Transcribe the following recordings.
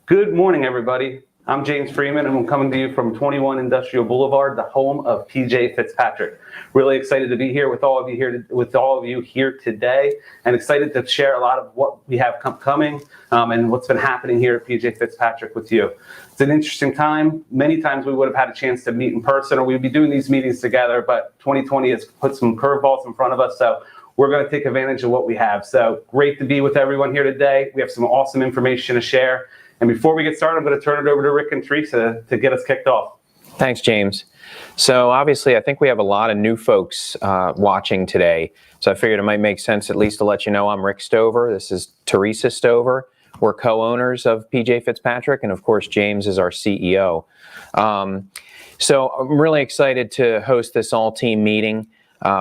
Good morning, everybody. I'm James Freeman, and I'm coming to you from 21 Industrial Boulevard, the home of PJ Fitzpatrick. Really excited to be here with all of you here today, and excited to share a lot of what we have coming and what's been happening here at PJ Fitzpatrick with you. It's an interesting time. Many times we would have had a chance to meet in person, or we'd be doing these meetings together, but 2020 has put some curveballs in front of us, so we're going to take advantage of what we have. So great to be with everyone here today. We have some awesome information to share. And before we get started, I'm going to turn it over to Rick and Theresa to get us kicked off. Thanks, James. So obviously, I think we have a lot of new folks watching today. So I figured it might make sense at least to let you know I'm Rick Stover. This is Theresa Stover. We're co-owners of PJ Fitzpatrick. And of course, James is our CEO. So I'm really excited to host this all-team meeting.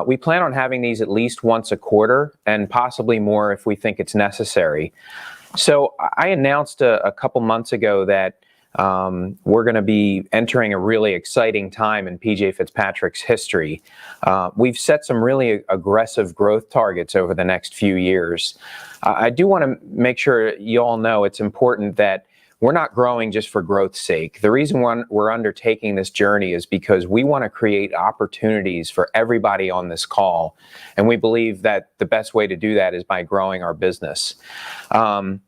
We plan on having these at least once a quarter and possibly more if we think it's necessary. So I announced a couple months ago that we're going to be entering a really exciting time in PJ Fitzpatrick's history. We've set some really aggressive growth targets over the next few years. I do want to make sure you all know it's important that we're not growing just for growth's sake. The reason we're undertaking this journey is because we want to create opportunities for everybody on this call. And we believe that the best way to do that is by growing our business. Lots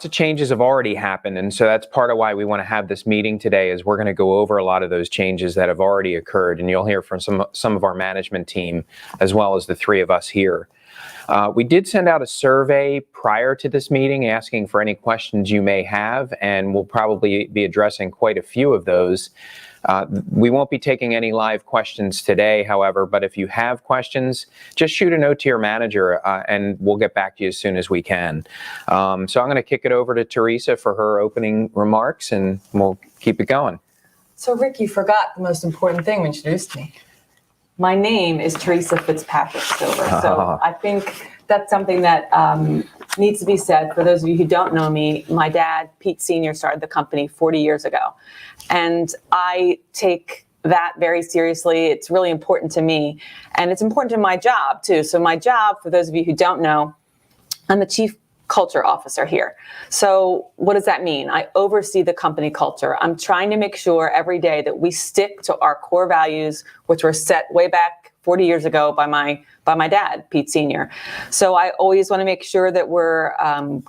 of changes have already happened. And so that's part of why we want to have this meeting today, is we're going to go over a lot of those changes that have already occurred. And you'll hear from some of our management team, as well as the three of us here. We did send out a survey prior to this meeting asking for any questions you may have, and we'll probably be addressing quite a few of those. We won't be taking any live questions today, however, but if you have questions, just shoot a note to your manager and we'll get back to you as soon as we can. So I'm going to kick it over to Theresa for her opening remarks, and we'll keep it going. So Rick, you forgot the most important thing when you introduced me. My name is Theresa Fitzpatrick Stover. So I think that's something that needs to be said. For those of you who don't know me, my dad, Pete Sr., started the company 40 years ago. And I take that very seriously. It's really important to me. And it's important to my job, too. So my job, for those of you who don't know, I'm the Chief Culture Officer here. So what does that mean? I oversee the company culture. I'm trying to make sure every day that we stick to our core values, which were set way back 40 years ago by my dad, Pete Sr. So I always want to make sure that we're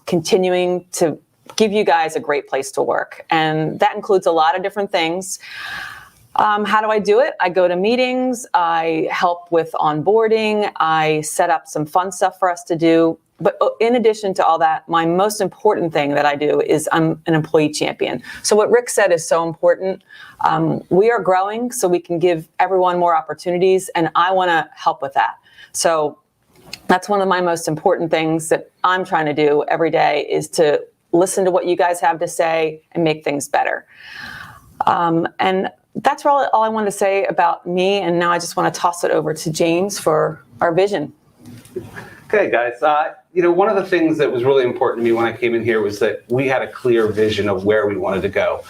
continuing to give you guys a great place to work. And that includes a lot of different things. How do I do it? I go to meetings, I help with onboarding, I set up some fun stuff for us to do. But in addition to all that, my most important thing that I do is I'm an employee champion. So what Rick said is so important. We are growing so we can give everyone more opportunities, and I want to help with that. So that's one of my most important things that I'm trying to do every day, is to listen to what you guys have to say and make things better. And that's all I wanted to say about me. And now I just want to toss it over to James for our vision. Okay, guys. One of the things that was really important to me when I came in here was that we had a clear vision of where we wanted to go.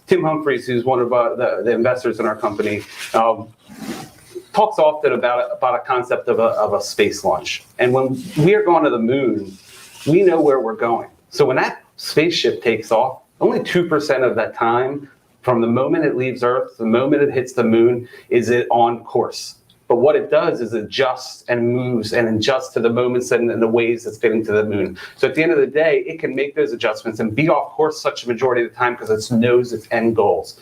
Tim Humphreys, who's one of the investors in our company, talks often about a concept of a space launch. And when we are going to the moon, we know where we're going. So when that spaceship takes off, only 2% of that time, from the moment it leaves Earth, the moment it hits the moon, is it on course. But what it does is adjust and moves and adjusts to the moments and the ways it's getting to the moon. So at the end of the day, it can make those adjustments and be off course such a majority of the time because it knows its end goals.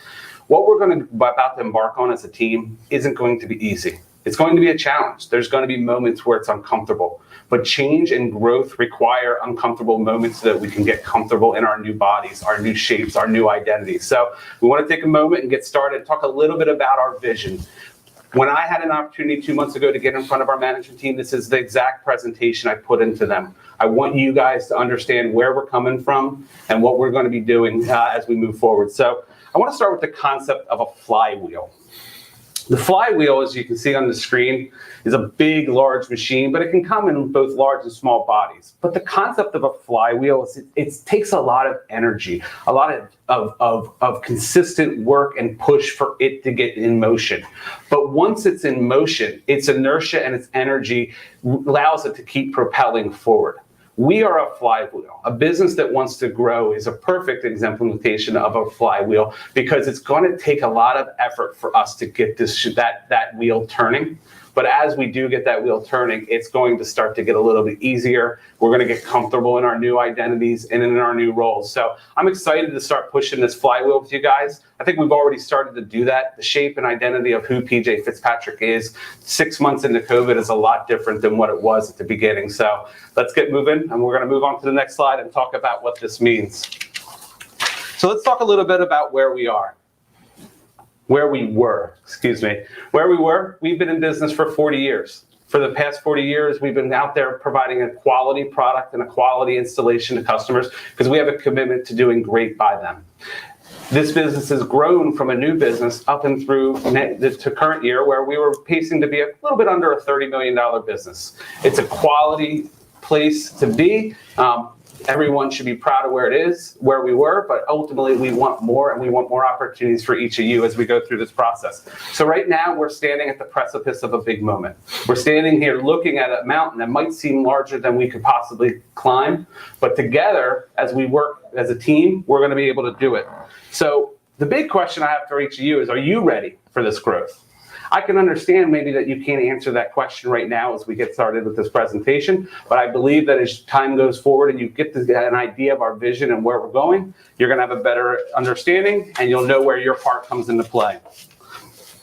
What we're about to embark on as a team isn't going to be easy. It's going to be a challenge. There's going to be moments where it's uncomfortable. But change and growth require uncomfortable moments so that we can get comfortable in our new bodies, our new shapes, our new identities. So we want to take a moment and get started and talk a little bit about our vision. When I had an opportunity 2 months ago to get in front of our management team, this is the exact presentation I put into them. I want you guys to understand where we're coming from and what we're going to be doing as we move forward. So I want to start with the concept of a flywheel. The flywheel, as you can see on the screen, is a big, large machine, but it can come in both large and small bodies. But the concept of a flywheel is it takes a lot of energy, a lot of consistent work and push for it to get in motion. But once it's in motion, its inertia and its energy allows it to keep propelling forward. We are a flywheel. A business that wants to grow is a perfect exemplification of a flywheel because it's going to take a lot of effort for us to get that wheel turning. But as we do get that wheel turning, it's going to start to get a little bit easier. We're going to get comfortable in our new identities and in our new roles. So I'm excited to start pushing this flywheel with you guys. I think we've already started to do that. The shape and identity of who PJ Fitzpatrick is 6 months into COVID is a lot different than what it was at the beginning. So let's get moving, and we're going to move on to the next slide and talk about what this means. So let's talk a little bit about where we were. Where we were, we've been in business for 40 years. For the past 40 years, we've been out there providing a quality product and a quality installation to customers because we have a commitment to doing great by them. This business has grown from a new business up and through to current year where we were pacing to be a little bit under a $30 million business. It's a quality place to be. Everyone should be proud of where it is, where we were, but ultimately we want more, and we want more opportunities for each of you as we go through this process. So right now we're standing at the precipice of a big moment. We're standing here looking at a mountain that might seem larger than we could possibly climb, but together, as we work as a team, we're going to be able to do it. So the big question I have for each of you is, are you ready for this growth? I can understand maybe that you can't answer that question right now as we get started with this presentation, but I believe that as time goes forward and you get an idea of our vision and where we're going, you're going to have a better understanding and you'll know where your part comes into play.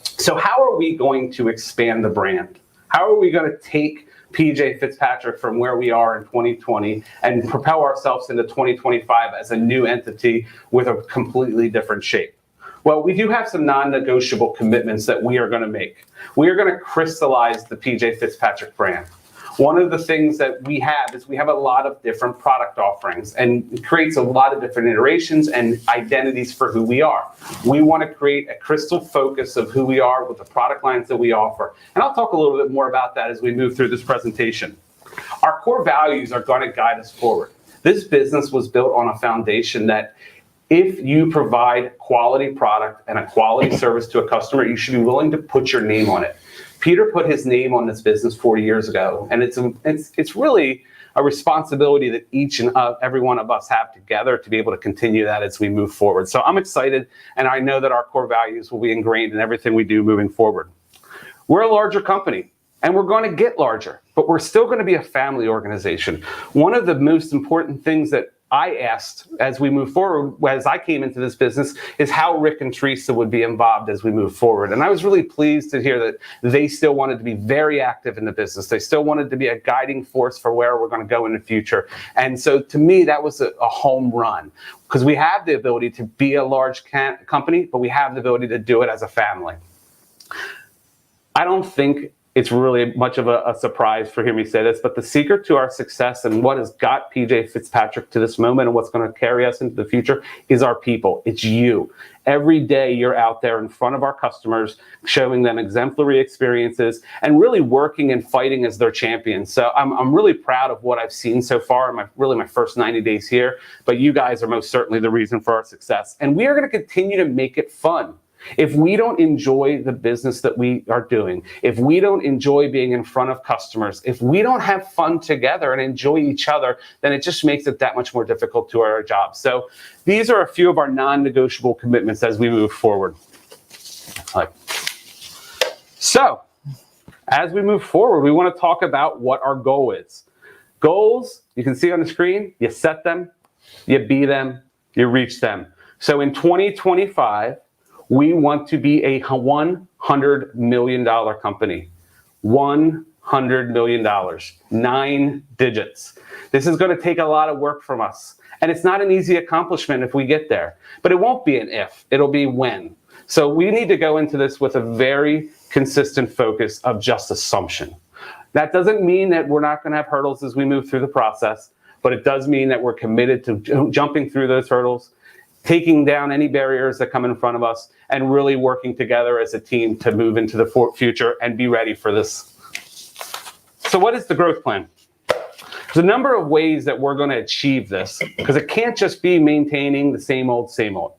So how are we going to expand the brand? How are we going to take PJ Fitzpatrick from where we are in 2020 and propel ourselves into 2025 as a new entity with a completely different shape? Well, we do have some non-negotiable commitments that we are going to make. We are going to crystallize the PJ Fitzpatrick brand. One of the things that we have is we have a lot of different product offerings, and it creates a lot of different iterations and identities for who we are. We want to create a crystal focus of who we are with the product lines that we offer. And I'll talk a little bit more about that as we move through this presentation. Our core values are going to guide us forward. This business was built on a foundation that if you provide quality product and a quality service to a customer, you should be willing to put your name on it. Peter put his name on this business 40 years ago, and it's really a responsibility that each and every one of us have together to be able to continue that as we move forward. So I'm excited, and I know that our core values will be ingrained in everything we do moving forward. We're a larger company, and we're going to get larger, but we're still going to be a family organization. One of the most important things that I asked as we move forward, as I came into this business, is how Rick and Theresa would be involved as we move forward. And I was really pleased to hear that they still wanted to be very active in the business. They still wanted to be a guiding force for where we're going to go in the future. And so to me, that was a home run because we have the ability to be a large company, but we have the ability to do it as a family. I don't think it's really much of a surprise for hearing me say this, but the secret to our success and what has got PJ Fitzpatrick to this moment and what's going to carry us into the future is our people. It's you. Every day you're out there in front of our customers, showing them exemplary experiences and really working and fighting as their champions. So I'm really proud of what I've seen so far in my first 90 days here, but you guys are most certainly the reason for our success. And we are going to continue to make it fun. If we don't enjoy the business that we are doing, if we don't enjoy being in front of customers, if we don't have fun together and enjoy each other, then it just makes it that much more difficult to do our job. So these are a few of our non-negotiable commitments as we move forward. So as we move forward, we want to talk about what our goal is. Goals, you can see on the screen, you set them, you be them, you reach them. So in 2025, we want to be a $100 million company. $100 million, 9 digits. This is going to take a lot of work from us. And it's not an easy accomplishment if we get there. But it won't be an if, it'll be when. So we need to go into this with a very consistent focus of just assumption. That doesn't mean that we're not going to have hurdles as we move through the process, but it does mean that we're committed to jumping through those hurdles, taking down any barriers that come in front of us, and really working together as a team to move into the future and be ready for this. So what is the growth plan? There's a number of ways that we're going to achieve this, because it can't just be maintaining the same old, same old.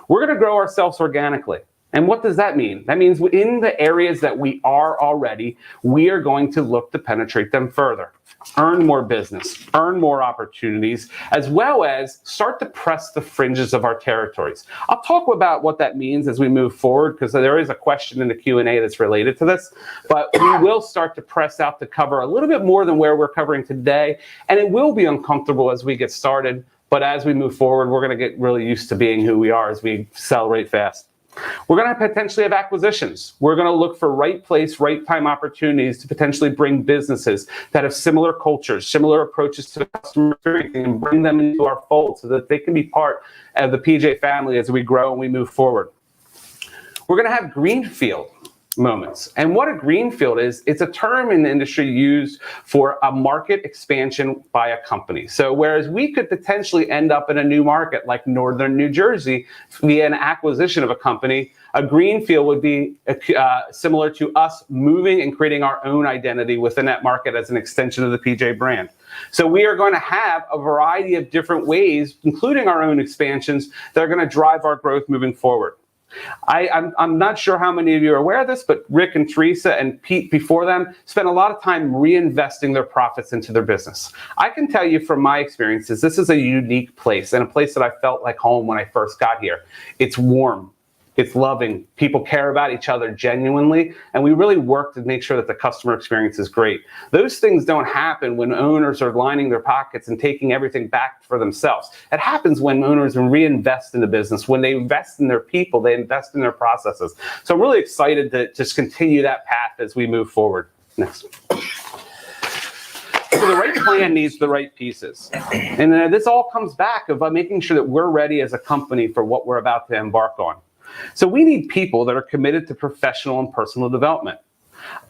We're going to grow ourselves organically. And what does that mean? That means in the areas that we are already, we are going to look to penetrate them further, earn more business, earn more opportunities, as well as start to press the fringes of our territories. I'll talk about what that means as we move forward, because there is a question in the Q&A that's related to this, but we will start to press out to cover a little bit more than where we're covering today, and it will be uncomfortable as we get started, but as we move forward, we're going to get really used to being who we are as we accelerate fast. We're going to potentially have acquisitions. We're going to look for right place, right time opportunities to potentially bring businesses that have similar cultures, similar approaches to the customer experience, and bring them into our fold so that they can be part of the PJ family as we grow and we move forward. We're going to have greenfield moments. And what a greenfield is, it's a term in the industry used for a market expansion by a company. So whereas we could potentially end up in a new market like Northern New Jersey via an acquisition of a company, a greenfield would be similar to us moving and creating our own identity within that market as an extension of the PJ brand. So we are going to have a variety of different ways, including our own expansions, that are going to drive our growth moving forward. I'm not sure how many of you are aware of this, but Rick and Theresa and Pete before them spent a lot of time reinvesting their profits into their business. I can tell you from my experiences, this is a unique place and a place that I felt like home when I first got here. It's warm. It's loving. People care about each other genuinely, and we really work to make sure that the customer experience is great. Those things don't happen when owners are lining their pockets and taking everything back for themselves. It happens when owners reinvest in the business, when they invest in their people, they invest in their processes. So I'm really excited to just continue that path as we move forward. Next. So the right plan needs the right pieces. And this all comes back about making sure that we're ready as a company for what we're about to embark on. So we need people that are committed to professional and personal development.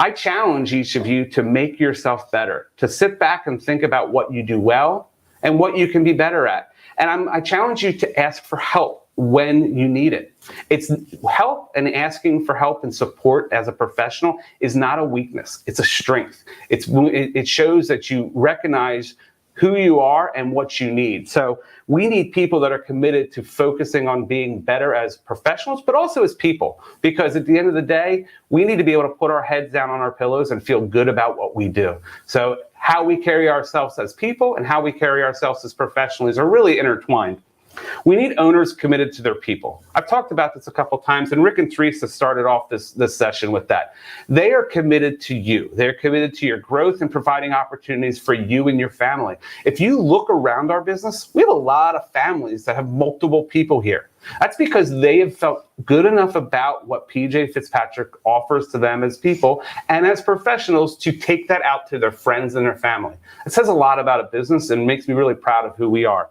I challenge each of you to make yourself better, to sit back and think about what you do well and what you can be better at. And I challenge you to ask for help when you need it. It's help, and asking for help and support as a professional is not a weakness. It's a strength. It shows that you recognize who you are and what you need. So we need people that are committed to focusing on being better as professionals, but also as people, because at the end of the day, we need to be able to put our heads down on our pillows and feel good about what we do. So how we carry ourselves as people and how we carry ourselves as professionals are really intertwined. We need owners committed to their people. I've talked about this a couple times, and Rick and Theresa started off this session with that. They are committed to you. They're committed to your growth and providing opportunities for you and your family. If you look around our business, we have a lot of families that have multiple people here. That's because they have felt good enough about what PJ Fitzpatrick offers to them as people and as professionals to take that out to their friends and their family. It says a lot about a business and makes me really proud of who we are.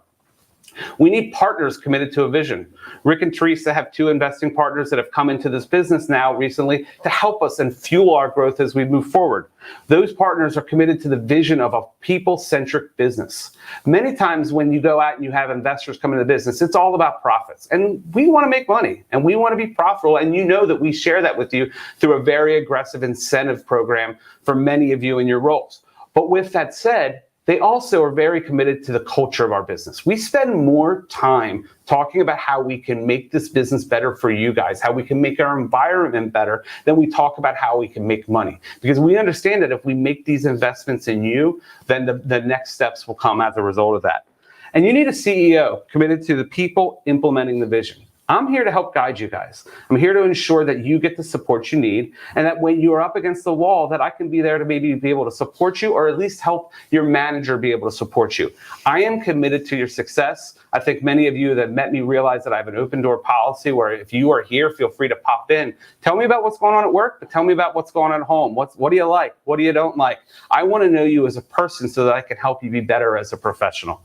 We need partners committed to a vision. Rick and Theresa have two investing partners that have come into this business now recently to help us and fuel our growth as we move forward. Those partners are committed to the vision of a people-centric business. Many times when you go out and you have investors come into the business, it's all about profits. And we want to make money and we want to be profitable. And you know that we share that with you through a very aggressive incentive program for many of you in your roles. But with that said, they also are very committed to the culture of our business. We spend more time talking about how we can make this business better for you guys, how we can make our environment better, than we talk about how we can make money. Because we understand that if we make these investments in you, then the next steps will come as a result of that. And you need a CEO committed to the people implementing the vision. I'm here to help guide you guys. I'm here to ensure that you get the support you need, and that when you are up against the wall, that I can be there to maybe be able to support you, or at least help your manager be able to support you. I am committed to your success. I think many of you that met me realize that I have an open door policy where if you are here, feel free to pop in. Tell me about what's going on at work, but tell me about what's going on at home. What do you like? What do you don't like? I want to know you as a person so that I can help you be better as a professional.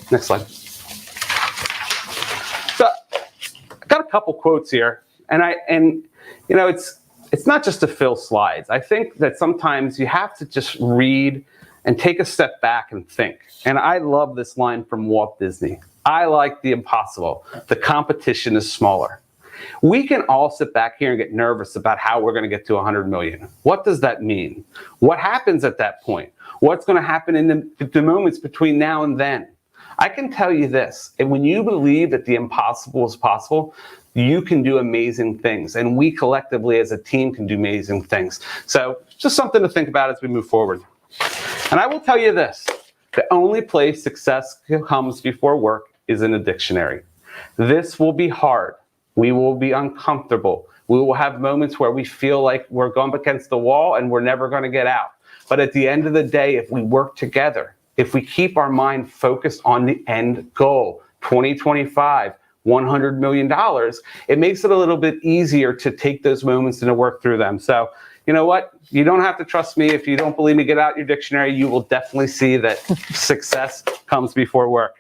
Next slide. Got a couple quotes here, and you know, it's not just to fill slides. I think that sometimes you have to just read and take a step back and think. And I love this line from Walt Disney. I like the impossible. The competition is smaller. We can all sit back here and get nervous about how we're going to get to 100 million. What does that mean? What happens at that point? What's going to happen in the moments between now and then? I can tell you this, and when you believe that the impossible is possible, you can do amazing things. And we collectively as a team can do amazing things. So just something to think about as we move forward. And I will tell you this, the only place success comes before work is in a dictionary. This will be hard. We will be uncomfortable. We will have moments where we feel like we're going up against the wall and we're never going to get out. But at the end of the day, if we work together, if we keep our mind focused on the end goal, 2025, $100 million, it makes it a little bit easier to take those moments and to work through them. So, you know what? You don't have to trust me. If you don't believe me, get out your dictionary. You will definitely see that success comes before work.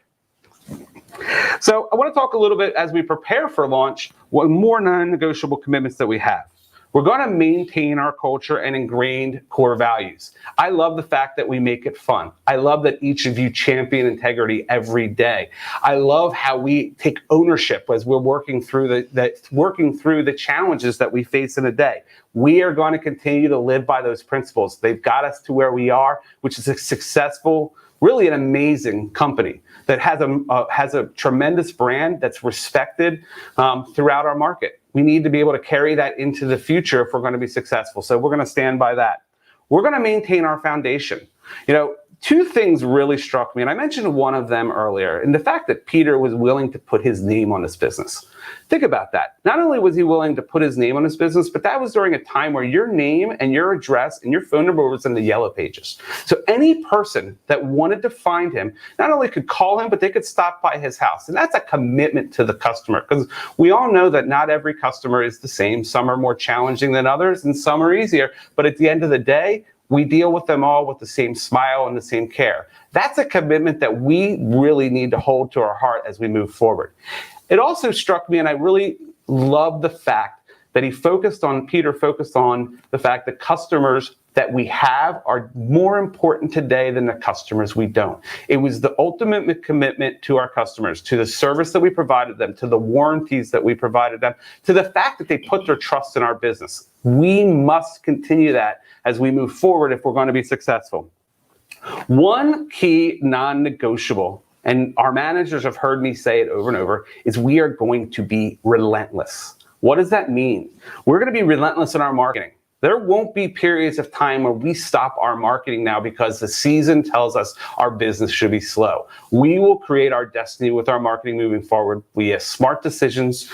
So I want to talk a little bit as we prepare for launch, what more non-negotiable commitments that we have. We're going to maintain our culture and ingrained core values. I love the fact that we make it fun. I love that each of you champion integrity every day. I love how we take ownership as we're working through the challenges that we face in a day. We are going to continue to live by those principles. They've got us to where we are, which is a successful, really an amazing company that has a tremendous brand that's respected throughout our market. We need to be able to carry that into the future if we're going to be successful. So we're going to stand by that. We're going to maintain our foundation. You know, two things really struck me, and I mentioned one of them earlier, and the fact that Peter was willing to put his name on this business. Think about that. Not only was he willing to put his name on his business, but that was during a time where your name and your address and your phone number was in the yellow pages. So any person that wanted to find him not only could call him, but they could stop by his house. And that's a commitment to the customer, because we all know that not every customer is the same. Some are more challenging than others and some are easier. But at the end of the day, we deal with them all with the same smile and the same care. That's a commitment that we really need to hold to our heart as we move forward. It also struck me, and I really love the fact that Peter focused on the fact that customers that we have are more important today than the customers we don't. It was the ultimate commitment to our customers, to the service that we provided them, to the warranties that we provided them, to the fact that they put their trust in our business. We must continue that as we move forward if we're going to be successful. One key non-negotiable, and our managers have heard me say it over and over, is we are going to be relentless. What does that mean? We're going to be relentless in our marketing. There won't be periods of time where we stop our marketing now because the season tells us our business should be slow. We will create our destiny with our marketing moving forward. We have smart decisions,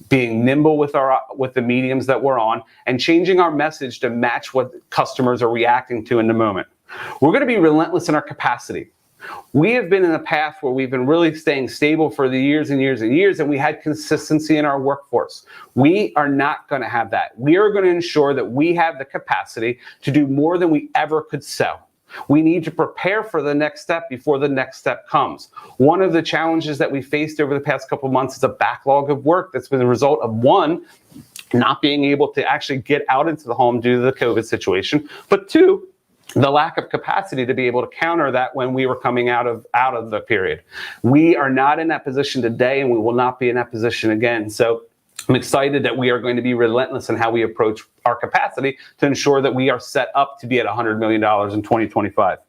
being nimble with the mediums that we're on, and changing our message to match what customers are reacting to in the moment. We're going to be relentless in our capacity. We have been in a path where we've been really staying stable for the years and years and years, and we had consistency in our workforce. We are not going to have that. We are going to ensure that we have the capacity to do more than we ever could sell. We need to prepare for the next step before the next step comes. One of the challenges that we faced over the past couple of months is a backlog of work that's been the result of, one, not being able to actually get out into the home due to the COVID situation, but two, the lack of capacity to be able to counter that when we were coming out of the period. We are not in that position today, and we will not be in that position again. So I'm excited that we are going to be relentless in how we approach our capacity to ensure that we are set up to be at $100 million in 2025.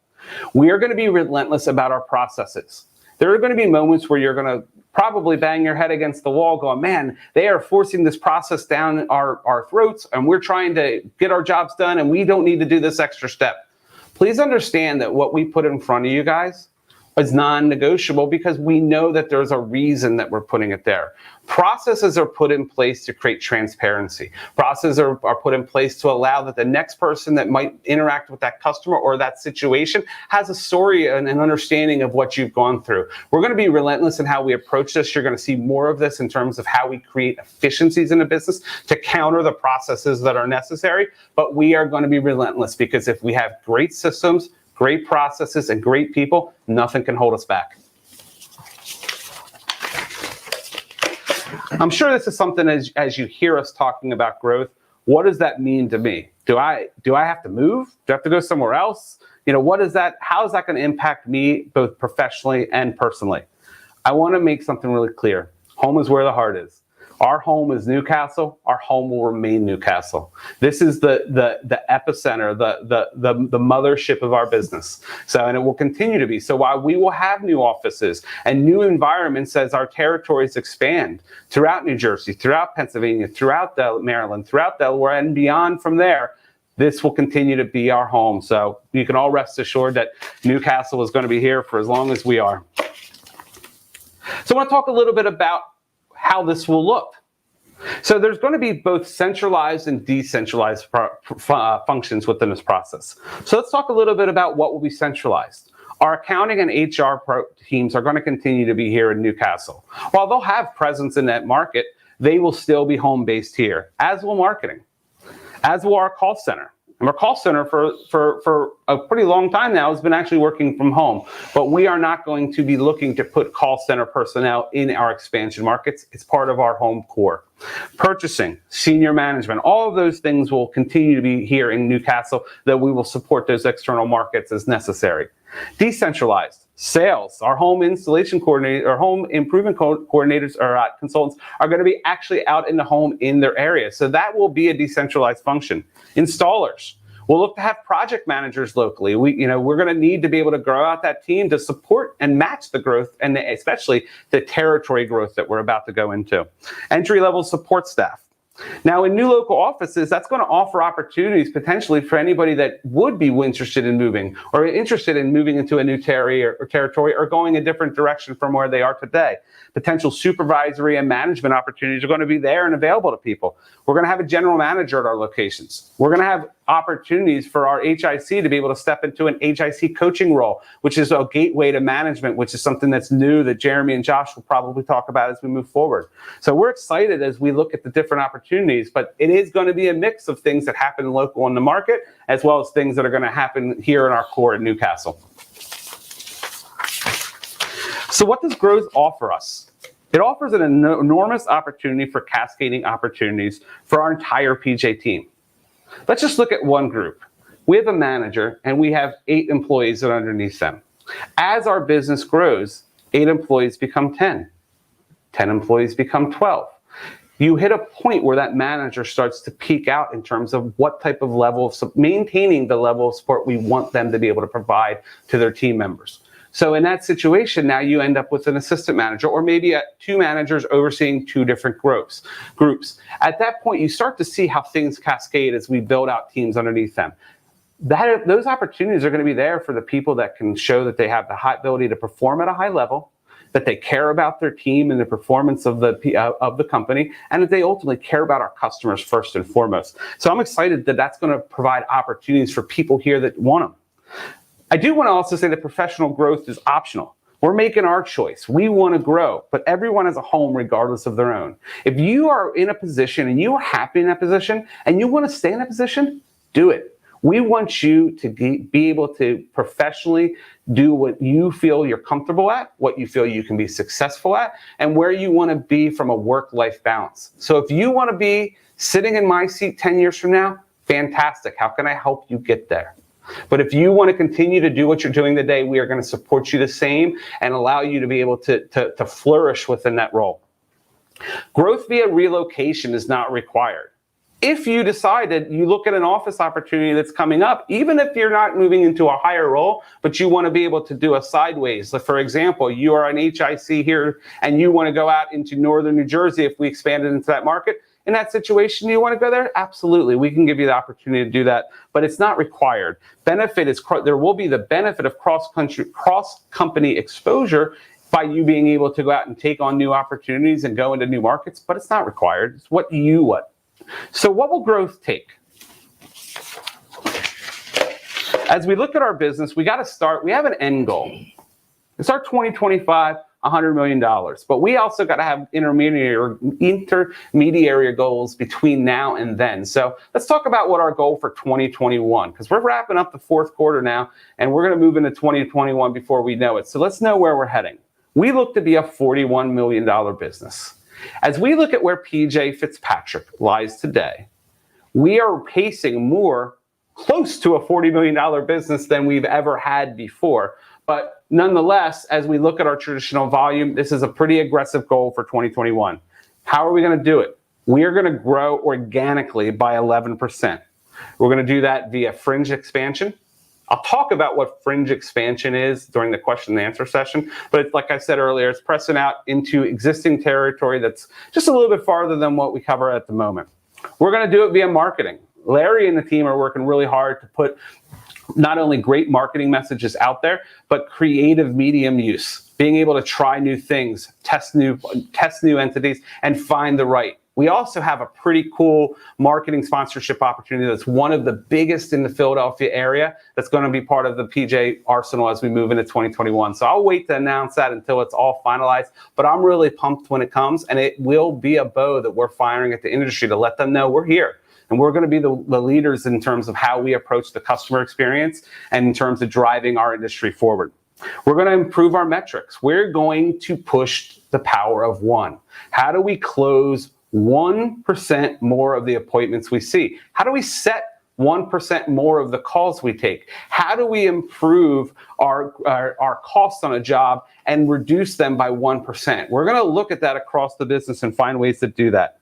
We are going to be relentless about our processes. There are going to be moments where you're going to probably bang your head against the wall going, man, they are forcing this process down our throats, and we're trying to get our jobs done, and we don't need to do this extra step. Please understand that what we put in front of you guys is non-negotiable, because we know that there's a reason that we're putting it there. Processes are put in place to create transparency. Processes are put in place to allow that the next person that might interact with that customer or that situation has a story and an understanding of what you've gone through. We're going to be relentless in how we approach this. You're going to see more of this in terms of how we create efficiencies in the business to counter the processes that are necessary. But we are going to be relentless, because if we have great systems, great processes, and great people, nothing can hold us back. I'm sure this is something as you hear us talking about growth, what does that mean to me? Do I have to move? Do I have to go somewhere else? You know, what is that? How is that going to impact me both professionally and personally? I want to make something really clear. Home is where the heart is. Our home is Newcastle. Our home will remain Newcastle. This is the epicenter, the mothership of our business. So, and it will continue to be. So while we will have new offices and new environments as our territories expand throughout New Jersey, throughout Pennsylvania, throughout Maryland, throughout Delaware, and beyond from there, this will continue to be our home. So you can all rest assured that Newcastle is going to be here for as long as we are. So I want to talk a little bit about how this will look. So there's going to be both centralized and decentralized functions within this process. So let's talk a little bit about what will be centralized. Our accounting and HR teams are going to continue to be here in Newcastle. While they'll have presence in that market, they will still be home-based here, as will marketing, as will our call center. And our call center for a pretty long time now has been actually working from home. But we are not going to be looking to put call center personnel in our expansion markets. It's part of our home core. Purchasing, senior management, all of those things will continue to be here in Newcastle, that we will support those external markets as necessary. Decentralized. Sales, our home installation coordinator, or home improvement coordinators or consultants are going to be actually out in the home in their area. So that will be a decentralized function. Installers, we'll look to have project managers locally. We're going to need to be able to grow out that team to support and match the growth, and especially the territory growth that we're about to go into. Entry-level support staff. Now, in new local offices, that's going to offer opportunities potentially for anybody that would be interested in moving, or interested in moving into a new territory, or going a different direction from where they are today. Potential supervisory and management opportunities are going to be there and available to people. We're going to have a general manager at our locations. We're going to have opportunities for our HIC to be able to step into an HIC coaching role, which is a gateway to management, which is something that's new that Jeremy and Josh will probably talk about as we move forward. So we're excited as we look at the different opportunities, but it is going to be a mix of things that happen local in the market, as well as things that are going to happen here in our core in Newcastle. So what does growth offer us? It offers an enormous opportunity for cascading opportunities for our entire PJ team. Let's just look at one group. We have a manager and we have 8 employees that are underneath them. As our business grows, 8 employees become 10. 10 employees become 12. You hit a point where that manager starts to peak out in terms of what type of level of maintaining the level of support we want them to be able to provide to their team members. So in that situation, now you end up with an assistant manager, or maybe 2 managers overseeing 2 different groups. At that point, you start to see how things cascade as we build out teams underneath them. Those opportunities are going to be there for the people that can show that they have the high ability to perform at a high level, that they care about their team and the performance of the company, and that they ultimately care about our customers first and foremost. So I'm excited that that's going to provide opportunities for people here that want them. I do want to also say that professional growth is optional. We're making our choice. We want to grow, but everyone has a home regardless of their own. If you are in a position and you are happy in that position and you want to stay in that position, do it. We want you to be able to professionally do what you feel you're comfortable at, what you feel you can be successful at, and where you want to be from a work-life balance. So if you want to be sitting in my seat 10 years from now, fantastic. How can I help you get there? But if you want to continue to do what you're doing today, we are going to support you the same and allow you to be able to flourish within that role. Growth via relocation is not required. If you decided you look at an office opportunity that's coming up, even if you're not moving into a higher role, but you want to be able to do a sideways. So for example, you are an HIC here and you want to go out into northern New Jersey if we expanded into that market. In that situation, do you want to go there? Absolutely. We can give you the opportunity to do that, but it's not required. Benefit is there will be the benefit of cross-company exposure by you being able to go out and take on new opportunities and go into new markets, but it's not required. It's what you want. So what will growth take? As we look at our business, we got to start, we have an end goal. It's our 2025, $100 million. But we also got to have intermediary goals between now and then. So let's talk about what our goal for 2021, because we're wrapping up the 4th quarter now, and we're going to move into 2021 before we know it. So let's know where we're heading. We look to be a $41 million business. As we look at where PJ Fitzpatrick lies today, we are pacing more close to a $40 million business than we've ever had before. But nonetheless, as we look at our traditional volume, this is a pretty aggressive goal for 2021. How are we going to do it? We are going to grow organically by 11%. We're going to do that via fringe expansion. I'll talk about what fringe expansion is during the question and answer session, but like I said earlier, it's pressing out into existing territory that's just a little bit farther than what we cover at the moment. We're going to do it via marketing. Larry and the team are working really hard to put not only great marketing messages out there, but creative medium use, being able to try new things, test new entities, and find the right. We also have a pretty cool marketing sponsorship opportunity that's one of the biggest in the Philadelphia area that's going to be part of the PJ arsenal as we move into 2021. So I'll wait to announce that until it's all finalized, but I'm really pumped when it comes, and it will be a bow that we're firing at the industry to let them know we're here. And we're going to be the leaders in terms of how we approach the customer experience and in terms of driving our industry forward. We're going to improve our metrics. We're going to push the power of one. How do we close 1% more of the appointments we see? How do we set 1% more of the calls we take? How do we improve our costs on a job and reduce them by 1%? We're going to look at that across the business and find ways to do that.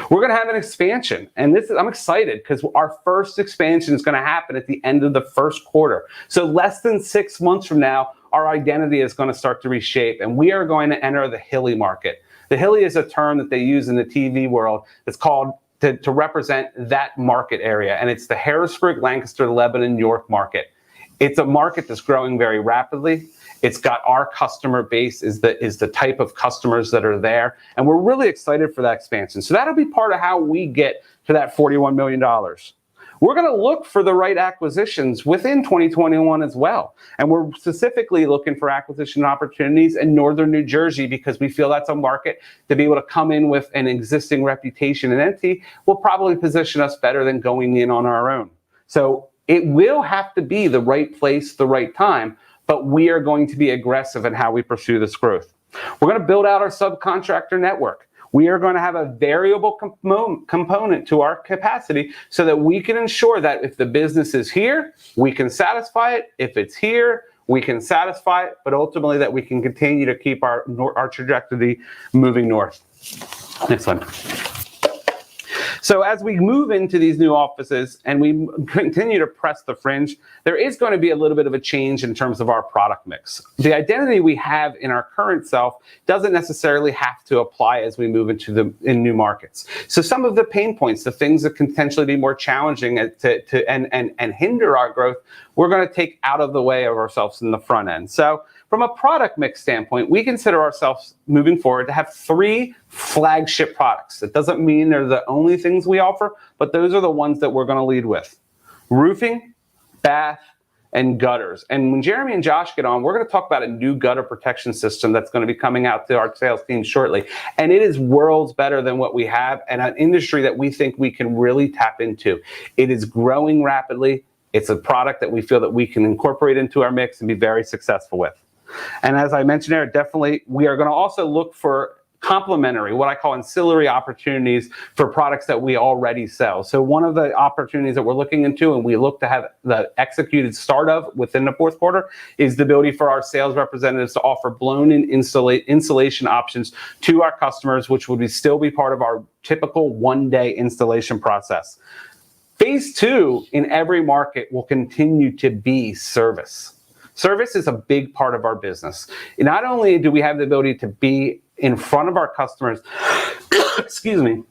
We're going to have an expansion, and I'm excited because our first expansion is going to happen at the end of the first quarter. So less than 6 months from now, our identity is going to start to reshape, and we are going to enter the Hilly market. The Hilly is a term that they use in the TV world. It's called to represent that market area, and it's the Harrisburg, Lancaster, Lebanon, York market. It's a market that's growing very rapidly. It's got our customer base is the type of customers that are there, and we're really excited for that expansion. So that'll be part of how we get to that $41 million. We're going to look for the right acquisitions within 2021 as well, and we're specifically looking for acquisition opportunities in northern New Jersey because we feel that's a market to be able to come in with an existing reputation and entity will probably position us better than going in on our own. So it will have to be the right place, the right time, but we are going to be aggressive in how we pursue this growth. We're going to build out our subcontractor network. We are going to have a variable component to our capacity so that we can ensure that if the business is here, we can satisfy it. If it's here, we can satisfy it, but ultimately that we can continue to keep our trajectory moving north. Next one. So as we move into these new offices and we continue to press the fringe, there is going to be a little bit of a change in terms of our product mix. The identity we have in our current self doesn't necessarily have to apply as we move into new markets. So some of the pain points, the things that can potentially be more challenging and hinder our growth, we're going to take out of the way of ourselves in the front end. So from a product mix standpoint, we consider ourselves moving forward to have 3 flagship products. It doesn't mean they're the only things we offer, but those are the ones that we're going to lead with. Roofing, bath, and gutters. And when Jeremy and Josh get on, we're going to talk about a new gutter protection system that's going to be coming out to our sales team shortly. And it is worlds better than what we have and an industry that we think we can really tap into. It is growing rapidly. It's a product that we feel that we can incorporate into our mix and be very successful with. And as I mentioned there, definitely we are going to also look for complementary, what I call ancillary opportunities for products that we already sell. So one of the opportunities that we're looking into and we look to have the executed start of within the fourth quarter is the ability for our sales representatives to offer blown-in insulation options to our customers, which would still be part of our typical one-day installation process. Phase 2 in every market will continue to be service. Service is a big part of our business. Not only do we have the ability to be in front of our customers, excuse me,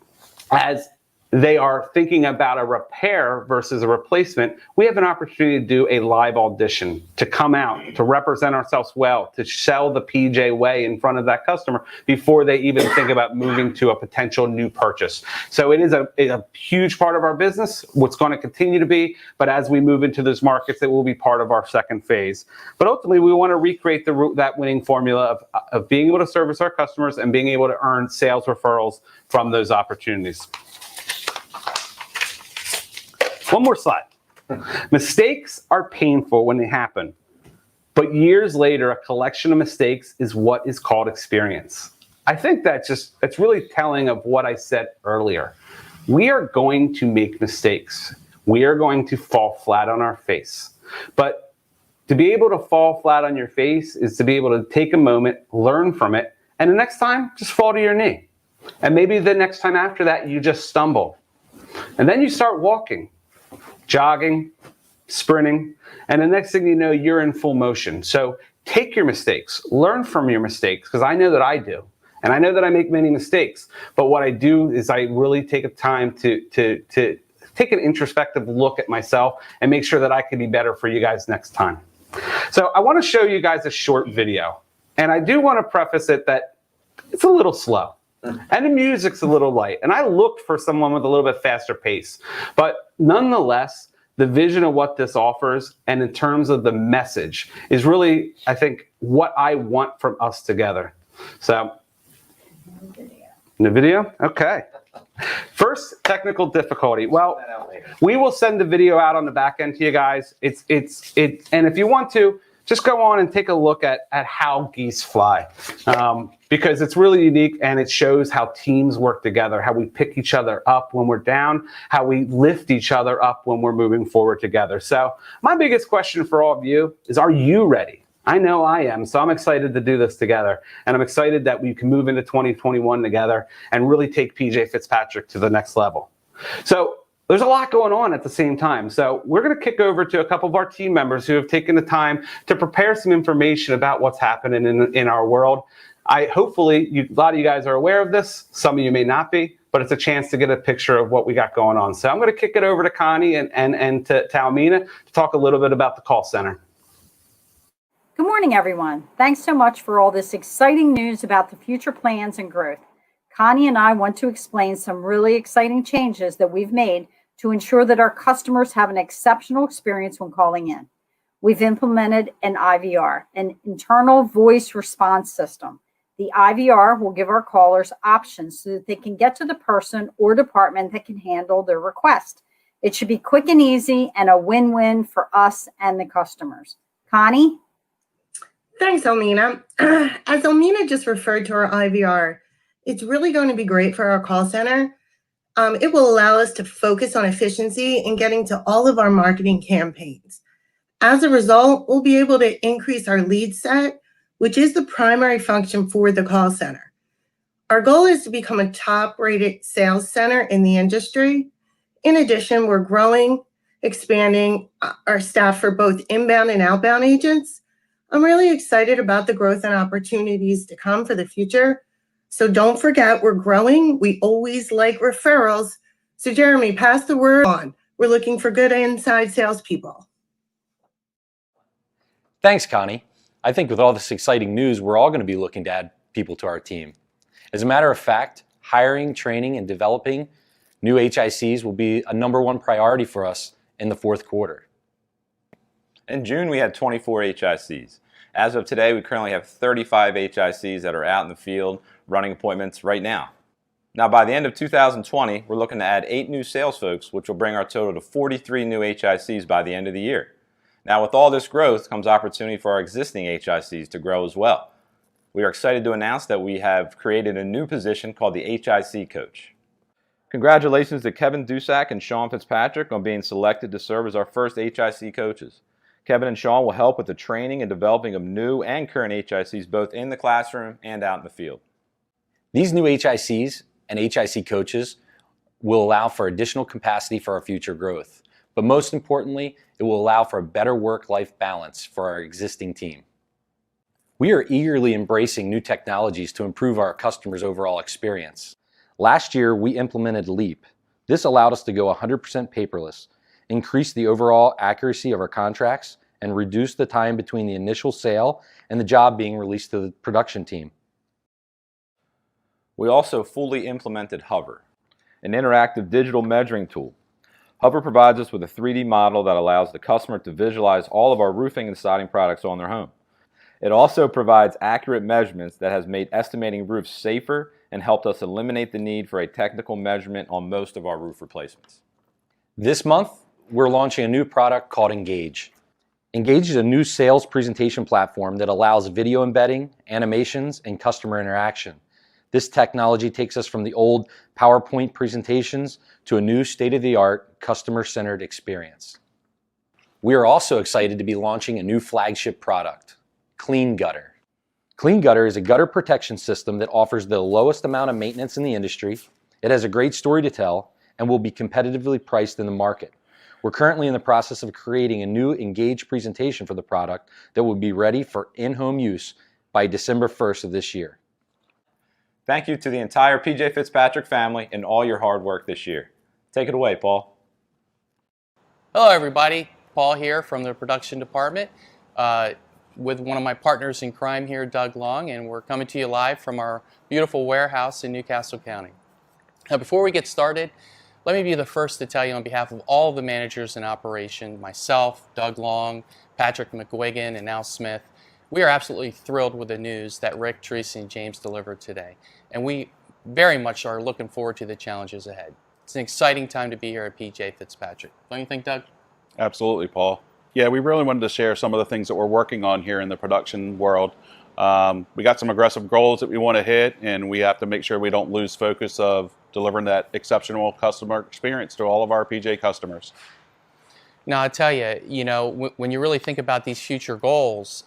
as they are thinking about a repair versus a replacement, we have an opportunity to do a live audition, to come out, to represent ourselves well, to sell the PJ way in front of that customer before they even think about moving to a potential new purchase. So it is a huge part of our business, what's going to continue to be, but as we move into those markets, it will be part of our second phase. But ultimately, we want to recreate that winning formula of being able to service our customers and being able to earn sales referrals from those opportunities. One more slide. Mistakes are painful when they happen, but years later, a collection of mistakes is what is called experience. I think it's really telling of what I said earlier. We are going to make mistakes. We are going to fall flat on our face. But to be able to fall flat on your face is to be able to take a moment, learn from it, and the next time, just fall to your knee. And maybe the next time after that, you just stumble. And then you start walking, jogging, sprinting, and the next thing you know, you're in full motion. So take your mistakes, learn from your mistakes, because I know that I do. And I know that I make many mistakes. But what I do is I really take a time to take an introspective look at myself and make sure that I can be better for you guys next time. So I want to show you guys a short video. And I do want to preface it that it's a little slow. And the music's a little light. And I looked for someone with a little bit faster pace. But nonetheless, the vision of what this offers and in terms of the message is really, I think, what I want from us together. So, the video? Okay. First, technical difficulty. Well, we will send the video out on the back end to you guys. And if you want to, just go on and take a look at how geese fly, because it's really unique and it shows how teams work together, how we pick each other up when we're down, how we lift each other up when we're moving forward together. So my biggest question for all of you is, are you ready? I know I am, so I'm excited to do this together. And I'm excited that we can move into 2021 together and really take PJ Fitzpatrick to the next level. So there's a lot going on at the same time. So we're going to kick over to a couple of our team members who have taken the time to prepare some information about what's happening in our world. Hopefully, a lot of you guys are aware of this. Some of you may not be, but it's a chance to get a picture of what we got going on. So I'm going to kick it over to Connie and to Almina to talk a little bit about the call center. Good morning, everyone. Thanks so much for all this exciting news about the future plans and growth. Connie and I want to explain some really exciting changes that we've made to ensure that our customers have an exceptional experience when calling in. We've implemented an IVR, an internal voice response system. The IVR will give our callers options so that they can get to the person or department that can handle their request. It should be quick and easy and a win-win for us and the customers. Connie? Thanks, Almina. As Almina just referred to our IVR, it's really going to be great for our call center. It will allow us to focus on efficiency and getting to all of our marketing campaigns. As a result, we'll be able to increase our lead set, which is the primary function for the call center. Our goal is to become a top-rated sales center in the industry. In addition, we're growing, expanding our staff for both inbound and outbound agents. I'm really excited about the growth and opportunities to come for the future. So don't forget, we're growing. We always like referrals. So Jeremy, pass the word on. We're looking for good inside salespeople. Thanks, Connie. I think with all this exciting news, we're all going to be looking to add people to our team. As a matter of fact, hiring, training, and developing new HICs will be a #1 priority for us in the fourth quarter. In June, we had 24 HICs. As of today, we currently have 35 HICs that are out in the field running appointments right now. Now, by the end of 2020, we're looking to add 8 new sales folks, which will bring our total to 43 new HICs by the end of the year. Now, with all this growth comes opportunity for our existing HICs to grow as well. We are excited to announce that we have created a new position called the HIC Coach. Congratulations to Kevin Dusak and Sean Fitzpatrick on being selected to serve as our first HIC coaches. Kevin and Sean will help with the training and developing of new and current HICs both in the classroom and out in the field. These new HICs and HIC coaches will allow for additional capacity for our future growth. But most importantly, it will allow for a better work-life balance for our existing team. We are eagerly embracing new technologies to improve our customers' overall experience. Last year, we implemented LEAP. This allowed us to go 100% paperless, increase the overall accuracy of our contracts, and reduce the time between the initial sale and the job being released to the production team. We also fully implemented Hover, an interactive digital measuring tool. Hover provides us with a 3D model that allows the customer to visualize all of our roofing and siding products on their home. It also provides accurate measurements that has made estimating roofs safer and helped us eliminate the need for a technical measurement on most of our roof replacements. This month, we're launching a new product called Engage. Engage is a new sales presentation platform that allows video embedding, animations, and customer interaction. This technology takes us from the old PowerPoint presentations to a new state-of-the-art customer-centered experience. We are also excited to be launching a new flagship product, Clean Gutter. Clean Gutter is a gutter protection system that offers the lowest amount of maintenance in the industry. It has a great story to tell and will be competitively priced in the market. We're currently in the process of creating a new Engage presentation for the product that will be ready for in-home use by December 1st of this year. Thank you to the entire PJ Fitzpatrick family and all your hard work this year. Take it away, Paul. Hello everybody, Paul here from the production department with one of my partners in crime here, Doug Long, and we're coming to you live from our beautiful warehouse in Newcastle County. Now before we get started, let me be the first to tell you on behalf of all the managers in operation, myself, Doug Long, Patrick McGuigan, and Al Smith, we are absolutely thrilled with the news that Rick, Theresa, and James delivered today. And we very much are looking forward to the challenges ahead. It's an exciting time to be here at PJ Fitzpatrick. Don't you think, Doug? Absolutely, Paul. Yeah, we really wanted to share some of the things that we're working on here in the production world. We got some aggressive goals that we want to hit, and we have to make sure we don't lose focus of delivering that exceptional customer experience to all of our PJ customers. Now, I tell you, when you really think about these future goals,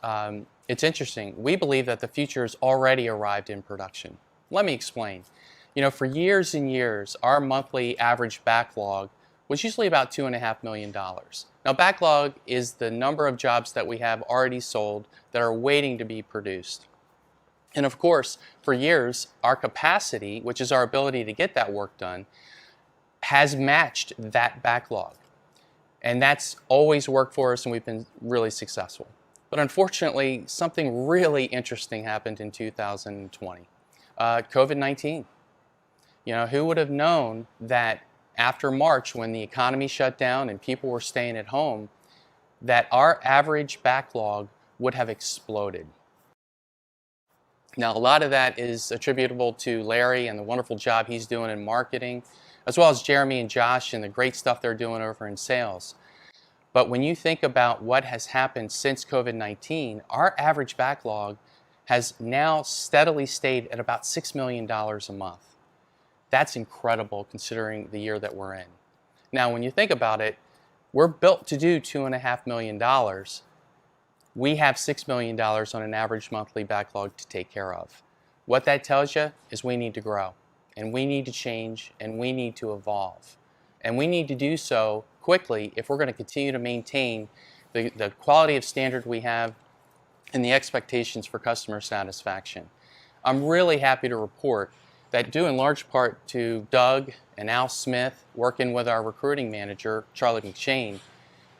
it's interesting. We believe that the future has already arrived in production. Let me explain. For years and years, our monthly average backlog was usually about $2.5 million. Now, backlog is the number of jobs that we have already sold that are waiting to be produced. And of course, for years, our capacity, which is our ability to get that work done, has matched that backlog. And that's always worked for us, and we've been really successful. But unfortunately, something really interesting happened in 2020. COVID-19. Who would have known that after March, when the economy shut down and people were staying at home, that our average backlog would have exploded. Now, a lot of that is attributable to Larry and the wonderful job he's doing in marketing, as well as Jeremy and Josh and the great stuff they're doing over in sales. But when you think about what has happened since COVID-19, our average backlog has now steadily stayed at about $6 million a month. That's incredible considering the year that we're in. Now, when you think about it, we're built to do $2.5 million. We have $6 million on an average monthly backlog to take care of. What that tells you is we need to grow, and we need to change, and we need to evolve. And we need to do so quickly if we're going to continue to maintain the quality of standard we have and the expectations for customer satisfaction. I'm really happy to report that due in large part to Doug and Al Smith working with our recruiting manager, Charlie McShane,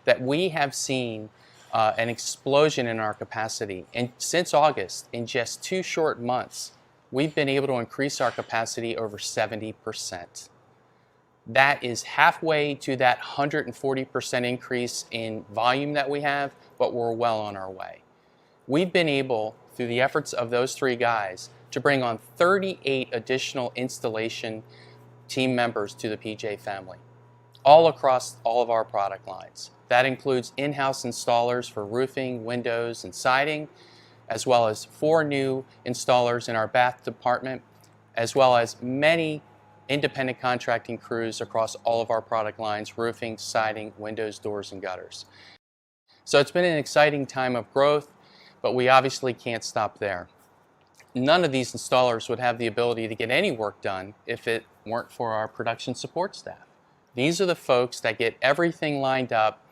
that we have seen an explosion in our capacity. And since August, in just 2 short months, we've been able to increase our capacity over 70%. That is halfway to that 140% increase in volume that we have, but we're well on our way. We've been able, through the efforts of those 3 guys, to bring on 38 additional installation team members to the PJ family, all across all of our product lines. That includes in-house installers for roofing, windows, and siding, as well as 4 new installers in our bath department, as well as many independent contracting crews across all of our product lines, roofing, siding, windows, doors, and gutters. So it's been an exciting time of growth, but we obviously can't stop there. None of these installers would have the ability to get any work done if it weren't for our production support staff. These are the folks that get everything lined up,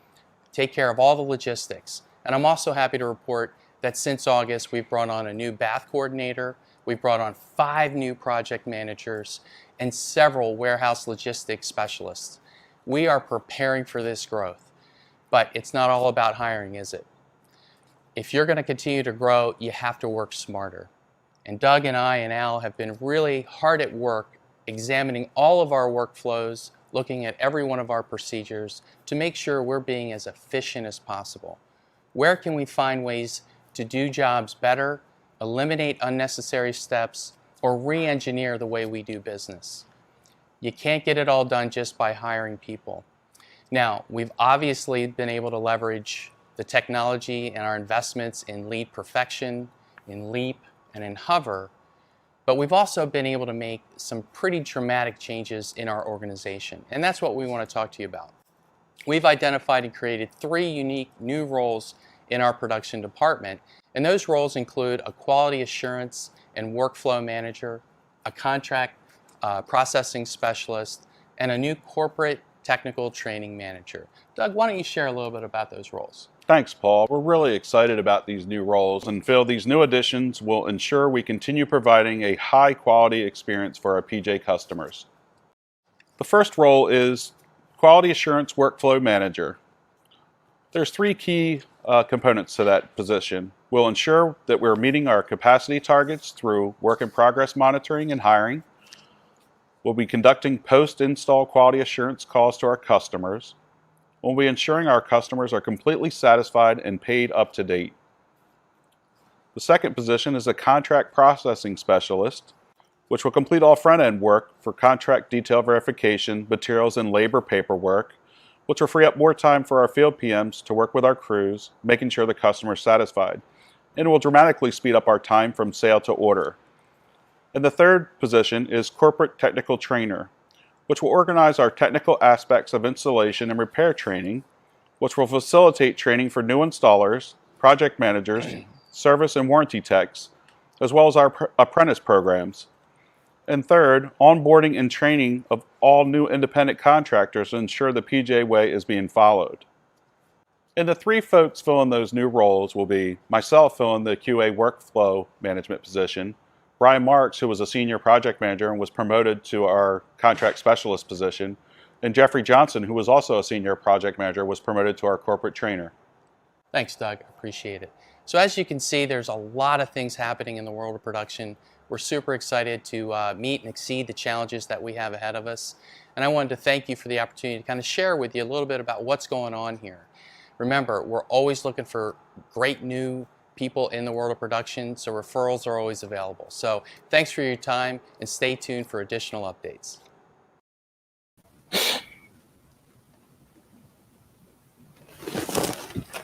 take care of all the logistics. And I'm also happy to report that since August, we've brought on a new bath coordinator, we've brought on 5 new project managers, and several warehouse logistics specialists. We are preparing for this growth, but it's not all about hiring, is it? If you're going to continue to grow, you have to work smarter. And Doug and I and Al have been really hard at work examining all of our workflows, looking at every one of our procedures to make sure we're being as efficient as possible. Where can we find ways to do jobs better, eliminate unnecessary steps, or re-engineer the way we do business? You can't get it all done just by hiring people. Now, we've obviously been able to leverage the technology and our investments in lead perfection, in Leap, and in Hover, but we've also been able to make some pretty dramatic changes in our organization, and that's what we want to talk to you about. We've identified and created 3 unique new roles in our production department, And those roles include a quality assurance and workflow manager, a contract processing specialist, and a new corporate technical training manager. Doug, why don't you share a little bit about those roles? Thanks, Paul. We're really excited about these new roles and feel these new additions will ensure we continue providing a high-quality experience for our PJ customers. The first role is Quality Assurance Workflow Manager. There's three key components to that position. We'll ensure that we're meeting our capacity targets through work-in-progress monitoring and hiring. We'll be conducting post-install quality assurance calls to our customers. We'll be ensuring our customers are completely satisfied and paid up to date. The second position is a contract processing specialist, which will complete all front-end work for contract detail verification, materials, and labor paperwork, which will free up more time for our field PMs to work with our crews, making sure the customer is satisfied, and will dramatically speed up our time from sale to order. And the third position is Corporate Technical Trainer, which will organize our technical aspects of installation and repair training, which will facilitate training for new installers, project managers, service and warranty techs, as well as our apprentice programs. And third, onboarding and training of all new independent contractors to ensure the PJ way is being followed. And the three folks filling those new roles will be myself filling the QA workflow management position, Brian Marks, who was a senior project manager and was promoted to our contract specialist position, and Jeffrey Johnson, who was also a senior project manager, was promoted to our corporate trainer. Thanks, Doug. Appreciate it. So as you can see, there's a lot of things happening in the world of production. We're super excited to meet and exceed the challenges that we have ahead of us. And I wanted to thank you for the opportunity to kind of share with you a little bit about what's going on here. Remember, we're always looking for great new people in the world of production, so referrals are always available. So thanks for your time, and stay tuned for additional updates.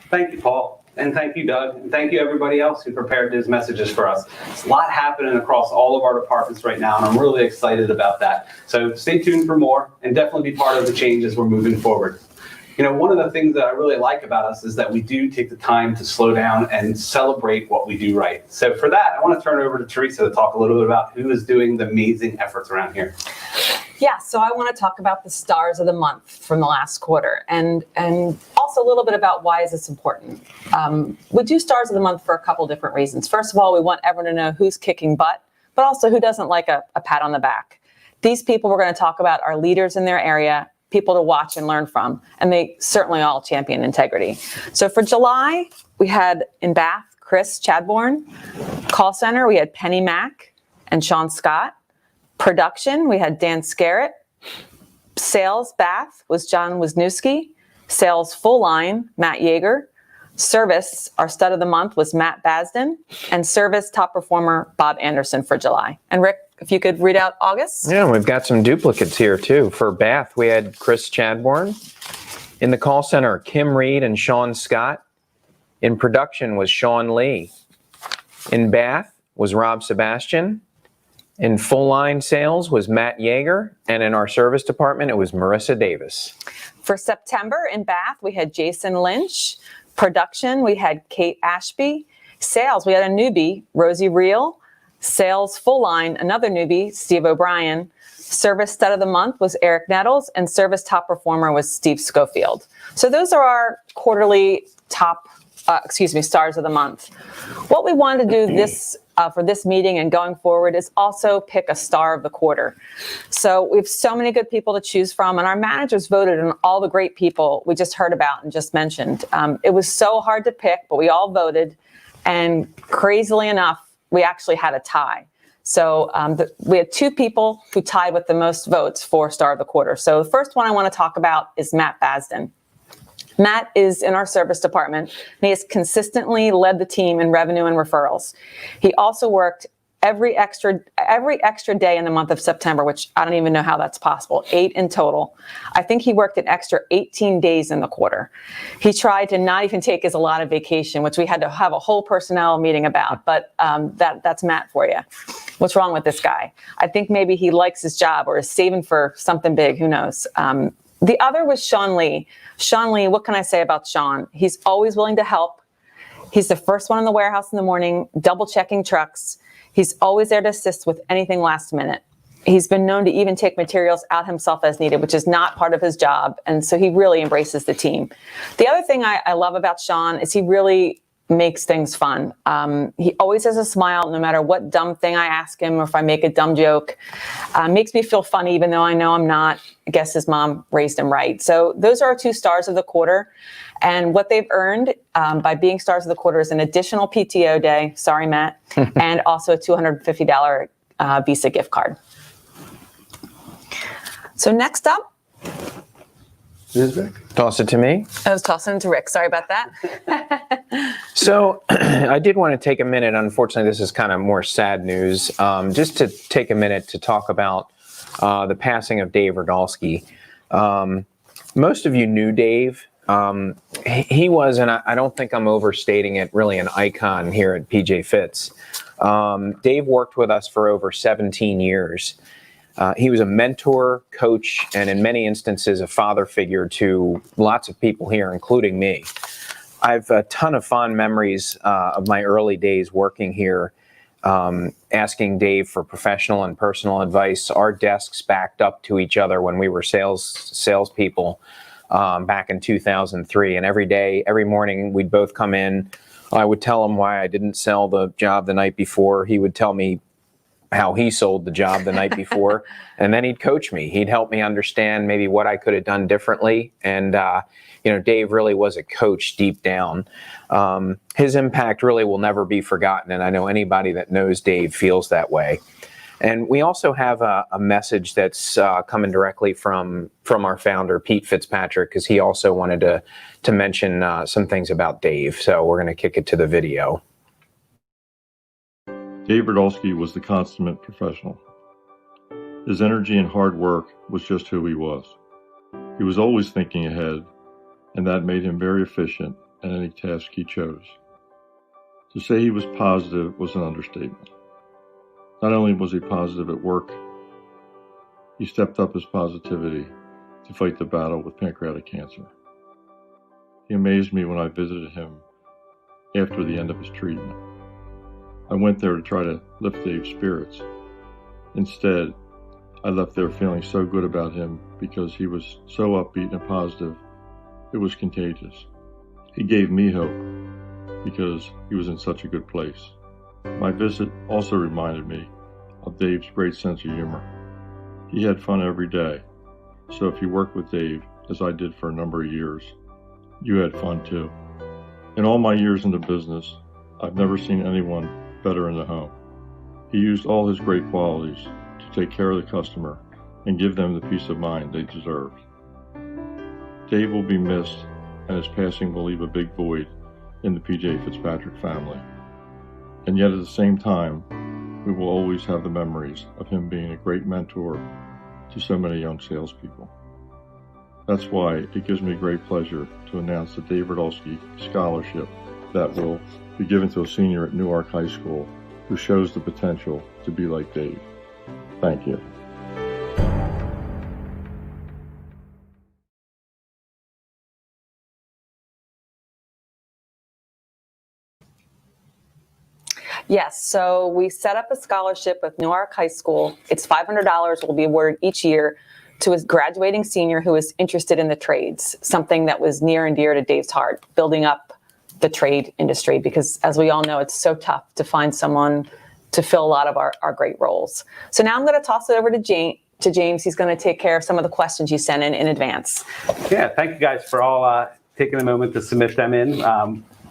Thank you, Paul. And thank you, Doug. And thank you, everybody else who prepared these messages for us. There's a lot happening across all of our departments right now, and I'm really excited about that. So stay tuned for more, and definitely be part of the change as we're moving forward. You know, one of the things that I really like about us is that we do take the time to slow down and celebrate what we do right. So for that, I want to turn it over to Theresa to talk a little bit about who is doing the amazing efforts around here. Yeah, so I want to talk about the stars of the month from the last quarter, and also a little bit about why is this important. We do stars of the month for a couple different reasons. First of all, we want everyone to know who's kicking butt, but also who doesn't like a pat on the back. These people we're going to talk about are leaders in their area, people to watch and learn from, and they certainly all champion integrity. So for July, we had in Bath, Chris Chadbourne. Call center, we had Penny Mack and Sean Scott. Production, we had Dan Scarrett. Sales, Bath, was John Wisniewski. Sales full line, Matt Yeager. Service, our stud of the month was Matt Basden. And service top performer, Bob Anderson for July. And Rick, if you could read out August. Yeah, we've got some duplicates here too. For Bath, we had Chris Chadbourne. In the call center, Kim Reed and Sean Scott. In production was Sean Lee. In Bath was Rob Sebastian. In full line sales was Matt Yeager. And in our service department, it was Marissa Davis. For September in Bath, we had Jason Lynch. Production, we had Kate Ashby. Sales, we had a newbie, Rosie Reel. Sales full line, another newbie, Steve O'Brien. Service stud of the month was Eric Nettles, and service top performer was Steve Schofield. So those are our quarterly top, stars of the month. What we wanted to do this for this meeting and going forward is also pick a star of the quarter. So we have so many good people to choose from, and our managers voted on all the great people we just heard about and just mentioned. It was so hard to pick, but we all voted, and crazily enough, we actually had a tie. So we had two people who tied with the most votes for star of the quarter. So the first one I want to talk about is Matt Basden. Matt is in our service department, and he has consistently led the team in revenue and referrals. He also worked every extra day in the month of September, which I don't even know how that's possible, 8 in total. I think he worked an extra 18 days in the quarter. He tried to not even take his allotted vacation, which we had to have a whole personnel meeting about, but that's Matt for you. What's wrong with this guy? I think maybe he likes his job or is saving for something big, who knows? The other was Sean Lee. Sean Lee, what can I say about Sean? He's always willing to help. He's the first one in the warehouse in the morning, double checking trucks. He's always there to assist with anything last minute. He's been known to even take materials out himself as needed, which is not part of his job. And so he really embraces the team. The other thing I love about Sean is he really makes things fun. He always has a smile, no matter what dumb thing I ask him or if I make a dumb joke. Makes me feel funny, even though I know I'm not. I guess his mom raised him right. So those are our 2 stars of the quarter. And what they've earned by being stars of the quarter is an additional PTO day. Sorry, Matt. And also a $250 Visa gift card. So next up. Toss it to me. I was tossing it to Rick. Sorry about that. So I did want to take a minute. Unfortunately, this is kind of more sad news. Just to take a minute to talk about the passing of Dave Radulski. Most of you knew Dave. He was, and I don't think I'm overstating it, really an icon here at PJ Fitz. Dave worked with us for over 17 years. He was a mentor, coach, and in many instances, a father figure to lots of people here, including me. I have a ton of fond memories of my early days working here, asking Dave for professional and personal advice. Our desks backed up to each other when we were salespeople back in 2003. And every morning, we'd both come in. I would tell him why I didn't sell the job the night before. He would tell me how he sold the job the night before. And then he'd coach me. He'd help me understand maybe what I could have done differently. And, Dave really was a coach deep down. His impact really will never be forgotten. And I know anybody that knows Dave feels that way. And we also have a message that's coming directly from our founder, Pete Fitzpatrick, because he also wanted to mention some things about Dave. So we're going to kick it to the video. Dave Radulski was the consummate professional. His energy and hard work was just who he was. He was always thinking ahead, and that made him very efficient in any task he chose. To say he was positive was an understatement. Not only was he positive at work, he stepped up his positivity to fight the battle with pancreatic cancer. He amazed me when I visited him after the end of his treatment. I went there to try to lift Dave's spirits. Instead, I left there feeling so good about him because he was so upbeat and positive, it was contagious. He gave me hope because he was in such a good place. My visit also reminded me of Dave's great sense of humor. He had fun every day, so if you work with Dave, as I did for a number of years, you had fun too. In all my years in the business, I've never seen anyone better in the home. He used all his great qualities to take care of the customer and give them the peace of mind they deserved. Dave will be missed, and his passing will leave a big void in the PJ Fitzpatrick family. And yet at the same time, we will always have the memories of him being a great mentor to so many young salespeople. That's why it gives me great pleasure to announce the Dave Radulski Scholarship that will be given to a senior at Newark High School who shows the potential to be like Dave. Thank you. Yes, so we set up a scholarship with Newark High School. It's $500 will be awarded each year to a graduating senior who is interested in the trades, something that was near and dear to Dave's heart, building up the trade industry, because as we all know, it's so tough to find someone to fill a lot of our great roles. So now I'm going to toss it over to James. He's going to take care of some of the questions you sent in advance. Yeah, thank you guys for all taking a moment to submit them in.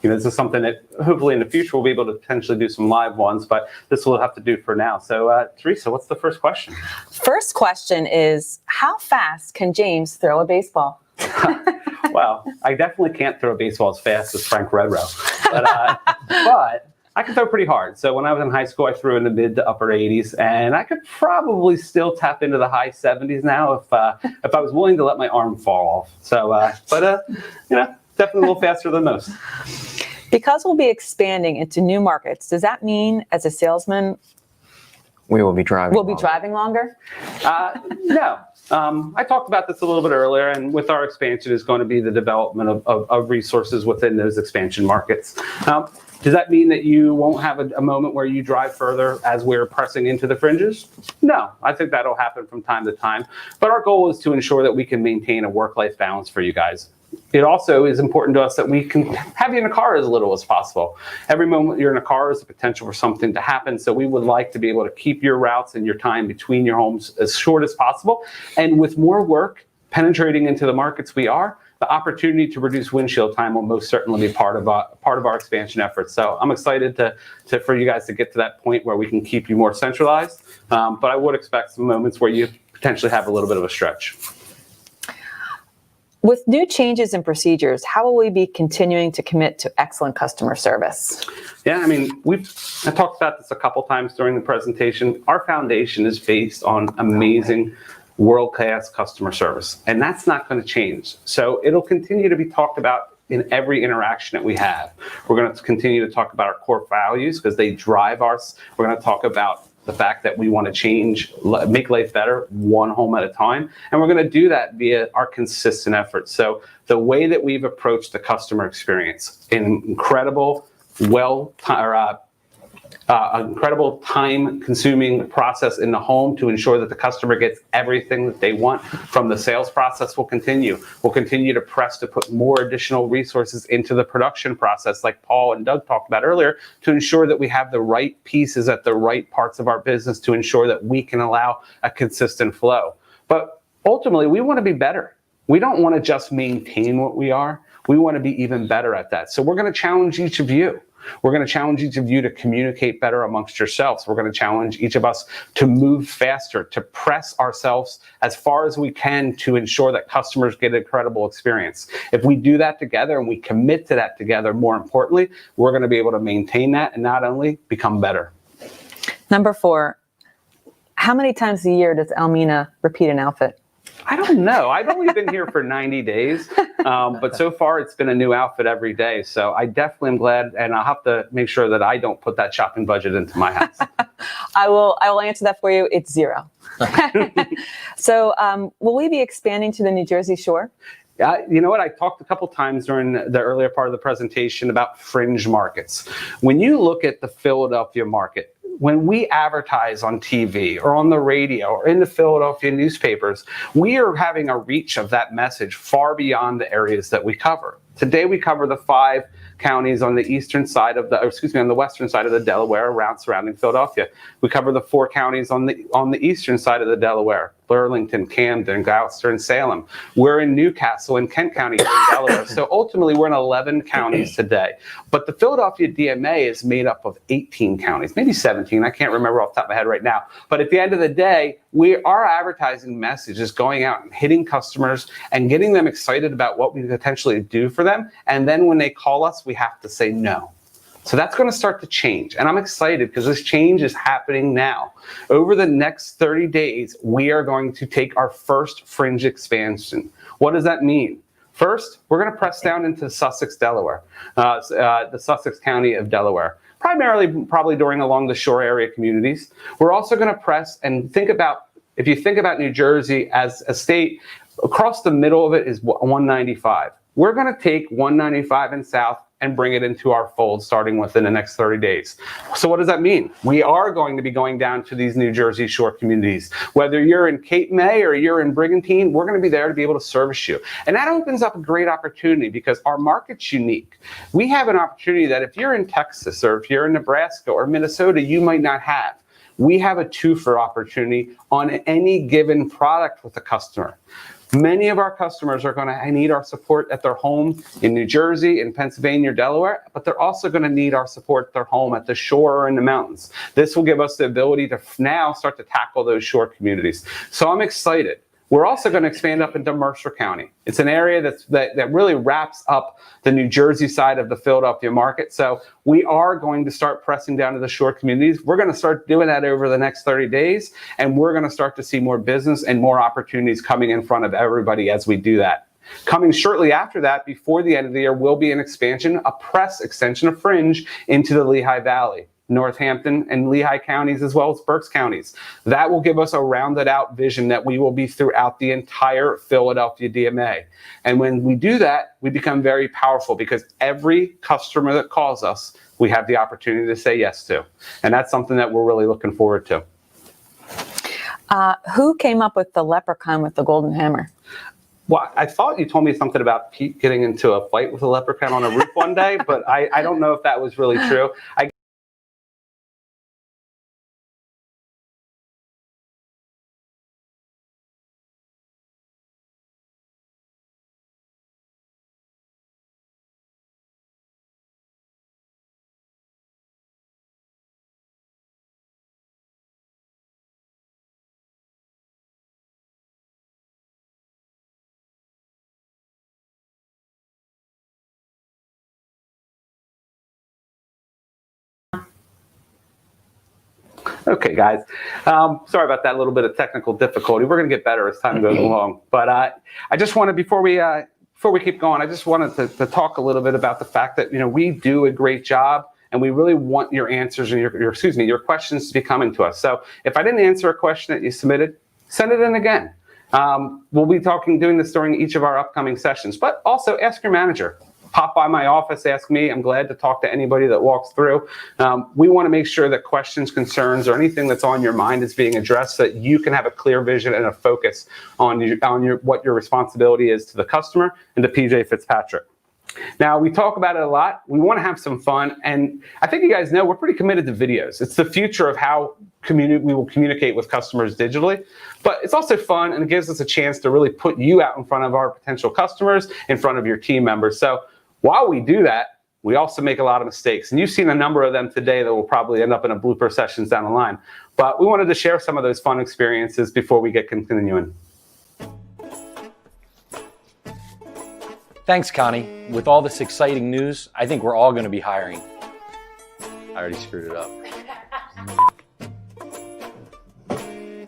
This is something that hopefully in the future we'll be able to potentially do some live ones, but this will have to do for now. So Theresa, what's the first question? First question is, how fast can James throw a baseball? Well, I definitely can't throw a baseball as fast as Frank Redrow, but I can throw pretty hard. So when I was in high school, I threw in the mid to upper 80s, and I could probably still tap into the high 70s now if I was willing to let my arm fall off. So, definitely a little faster than most. Because we'll be expanding into new markets, does that mean as a salesman We will be driving. we'll be driving longer? No. I talked about this a little bit earlier, and with our expansion is going to be the development of resources within those expansion markets. Does that mean that you won't have a moment where you drive further as we're pressing into the fringes? No, I think that'll happen from time to time. But our goal is to ensure that we can maintain a work-life balance for you guys. It also is important to us that we can have you in a car as little as possible. Every moment you're in a car is a potential for something to happen, so we would like to be able to keep your routes and your time between your homes as short as possible. And with more work penetrating into the markets we are, the opportunity to reduce windshield time will most certainly be part of our expansion efforts. So I'm excited for you guys to get to that point where we can keep you more centralized, but I would expect some moments where you potentially have a little bit of a stretch. With new changes and procedures, how will we be continuing to commit to excellent customer service? Yeah, I mean, I talked about this a couple times during the presentation. Our foundation is based on amazing world-class customer service, and that's not going to change. So it'll continue to be talked about in every interaction that we have. We're going to continue to talk about our core values because they drive us. We're going to talk about the fact that we want to change, make life better, one home at a time. And we're going to do that via our consistent efforts. So the way that we've approached the customer experience, an incredible, incredible time-consuming process in the home to ensure that the customer gets everything that they want from the sales process will continue. We'll continue to press to put more additional resources into the production process, like Paul and Doug talked about earlier, to ensure that we have the right pieces at the right parts of our business to ensure that we can allow a consistent flow. But ultimately, we want to be better. We don't want to just maintain what we are. We want to be even better at that. So we're going to challenge each of you. We're going to challenge each of you to communicate better amongst yourselves. We're going to challenge each of us to move faster, to press ourselves as far as we can to ensure that customers get an incredible experience. If we do that together and we commit to that together, more importantly, we're going to be able to maintain that and not only become better. Number 4, how many times a year does Almina repeat an outfit? I don't know. I've only been here for 90 days, but so far it's been a new outfit every day. So I definitely am glad, and I'll have to make sure that I don't put that shopping budget into my house. I will answer that for you. It's 0. So will we be expanding to the New Jersey shore? You know what? I talked a couple times during the earlier part of the presentation about fringe markets. When you look at the Philadelphia market, when we advertise on TV or on the radio or in the Philadelphia newspapers, we are having a reach of that message far beyond the areas that we cover. Today we cover the 5 counties on the eastern side of on the western side of the Delaware, surrounding Philadelphia. We cover the 4 counties on the eastern side of the Delaware: Burlington, Camden, Gloucester, and Salem. We're in Newcastle and Kent County in Delaware. So ultimately, we're in 11 counties today. But the Philadelphia DMA is made up of 18 counties, maybe 17. I can't remember off the top of my head right now. But at the end of the day, our advertising message is going out and hitting customers and getting them excited about what we potentially do for them. And then when they call us, we have to say no. So that's going to start to change. And I'm excited because this change is happening now. Over the next 30 days, we are going to take our first fringe expansion. What does that mean? First, we're going to press down into Sussex, Delaware, the Sussex County of Delaware, primarily probably along the shore area communities. We're also going to press and think about, if you think about New Jersey as a state, across the middle of it is 195. We're going to take 195 and south and bring it into our fold starting within the next 30 days. So what does that mean? We are going to be going down to these New Jersey shore communities. Whether you're in Cape May or you're in Brigantine, we're going to be there to be able to service you. And that opens up a great opportunity because our market's unique. We have an opportunity that if you're in Texas or if you're in Nebraska or Minnesota, you might not have. We have a 2-for opportunity on any given product with the customer. Many of our customers are going to need our support at their home in New Jersey, in Pennsylvania, or Delaware, but they're also going to need our support at their home at the shore or in the mountains. This will give us the ability to now start to tackle those shore communities. So I'm excited. We're also going to expand up into Mercer County. It's an area that really wraps up the New Jersey side of the Philadelphia market. So we are going to start pressing down to the shore communities. We're going to start doing that over the next 30 days, and we're going to start to see more business and more opportunities coming in front of everybody as we do that. Coming shortly after that, before the end of the year, will be an expansion, a press extension of Fringe into the Lehigh Valley. Northampton, and Lehigh counties, as well as Berks counties. That will give us a rounded out vision that we will be throughout the entire Philadelphia DMA. And when we do that, we become very powerful because every customer that calls us, we have the opportunity to say yes to. And that's something that we're really looking forward to. Who came up with the leprechaun with the golden hammer? Well, I thought you told me something about Pete getting into a fight with a leprechaun on a roof one day, but I don't know if that was really true. Okay, guys. Sorry about that little bit of technical difficulty. We're going to get better as time goes along. But I just wanted, before we keep going, I just wanted to talk a little bit about the fact that, we do a great job, and we really want your answers and your questions to be coming to us. So if I didn't answer a question that you submitted, send it in again. We'll be doing this during each of our upcoming sessions, but also ask your manager. Pop by my office, ask me. I'm glad to talk to anybody that walks through. We want to make sure that questions, concerns, or anything that's on your mind is being addressed so that you can have a clear vision and a focus on what your responsibility is to the customer and to PJ Fitzpatrick. Now, we talk about it a lot. We want to have some fun, and I think you guys know we're pretty committed to videos. It's the future of how we will communicate with customers digitally, but it's also fun, and it gives us a chance to really put you out in front of our potential customers, in front of your team members. So while we do that, we also make a lot of mistakes, and you've seen a number of them today that will probably end up in a blooper sessions down the line. But we wanted to share some of those fun experiences before we get continuing. Thanks, Connie. With all this exciting news, I think we're all going to be hiring. I already screwed it up.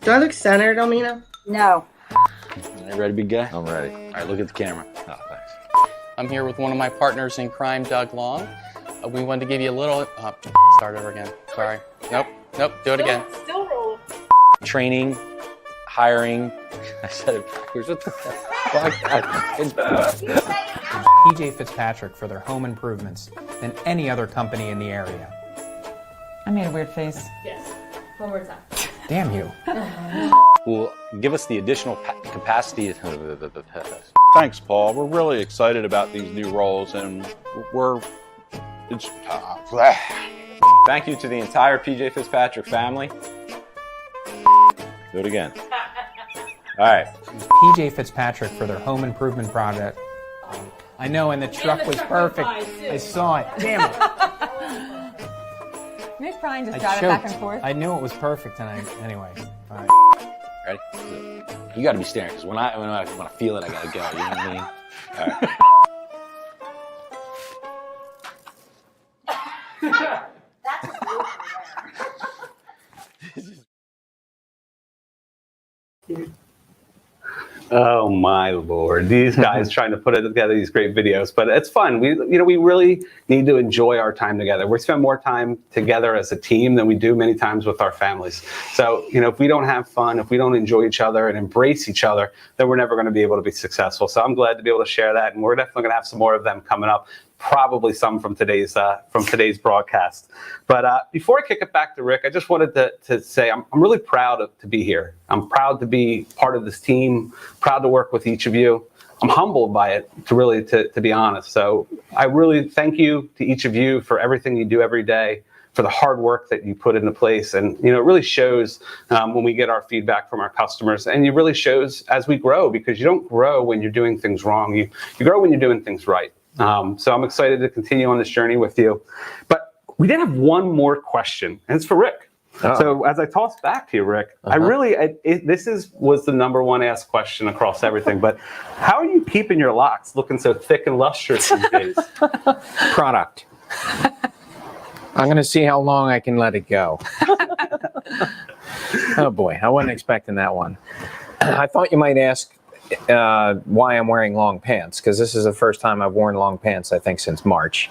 Do I look centered, Almina? No. Are you ready, big guy? I'm ready. All right, look at the camera. Oh, thanks. I'm here with one of my partners in crime, Doug Long. We wanted to give you a little, start over again. Sorry. Nope, do it again. Still rolling. Training, hiring. I said it backwards. What the fuck? PJ Fitzpatrick for their home improvements than any other company in the area. I made a weird face. Yes. One more time. Damn you. Will give us the additional capacity. Thanks, Paul. We're really excited about these new roles, and Thank you to the entire PJ Fitzpatrick family. Do it again. All right. PJ Fitzpatrick for their home improvement project. I know, and the truck was perfect. I saw it. Damn it. Nick Bryan just I got it back and forth. I knew it was perfect, and anyway. All right. Ready? You got to be staring, because when I feel it, I got to go. You know what I mean? All right. Oh my Lord, these guys trying to put together these great videos, but it's fun. We really need to enjoy our time together. We spend more time together as a team than we do many times with our families. So, if we don't have fun, if we don't enjoy each other and embrace each other, then we're never going to be able to be successful. So I'm glad to be able to share that, and we're definitely going to have some more of them coming up. Probably some from today's broadcast. But before I kick it back to Rick, I just wanted to say I'm really proud to be here. I'm proud to be part of this team, proud to work with each of you. I'm humbled by it, to be honest. So I really thank you to each of you for everything you do every day, for the hard work that you put into place. And, it really shows when we get our feedback from our customers, and it really shows as we grow, because you don't grow when you're doing things wrong. You grow when you're doing things right. So I'm excited to continue on this journey with you. But we did have one more question, and it's for Rick. Oh. So as I toss back to you, Rick, this was the number one asked question across everything, but how are you keeping your locks looking so thick and lustrous these days? Product. I'm going to see how long I can let it go. Oh boy, I wasn't expecting that one. I thought you might ask why I'm wearing long pants, because this is the first time I've worn long pants, I think, since March.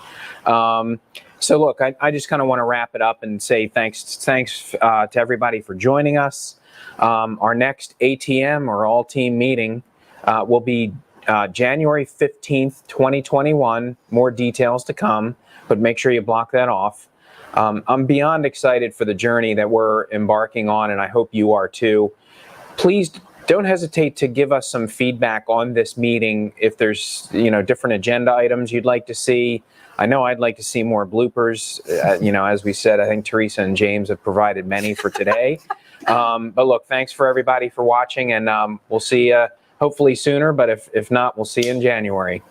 So look, I just kind of want to wrap it up and say thanks to everybody for joining us. Our next ATM or all team meeting will be January 15th, 2021. More details to come, but make sure you block that off. I'm beyond excited for the journey that we're embarking on, and I hope you are too. Please don't hesitate to give us some feedback on this meeting if there's different agenda items you'd like to see. I know I'd like to see more bloopers. As we said, I think Theresa and James have provided many for today. But look, thanks for everybody for watching, and we'll see you hopefully sooner, but if not, we'll see you in January.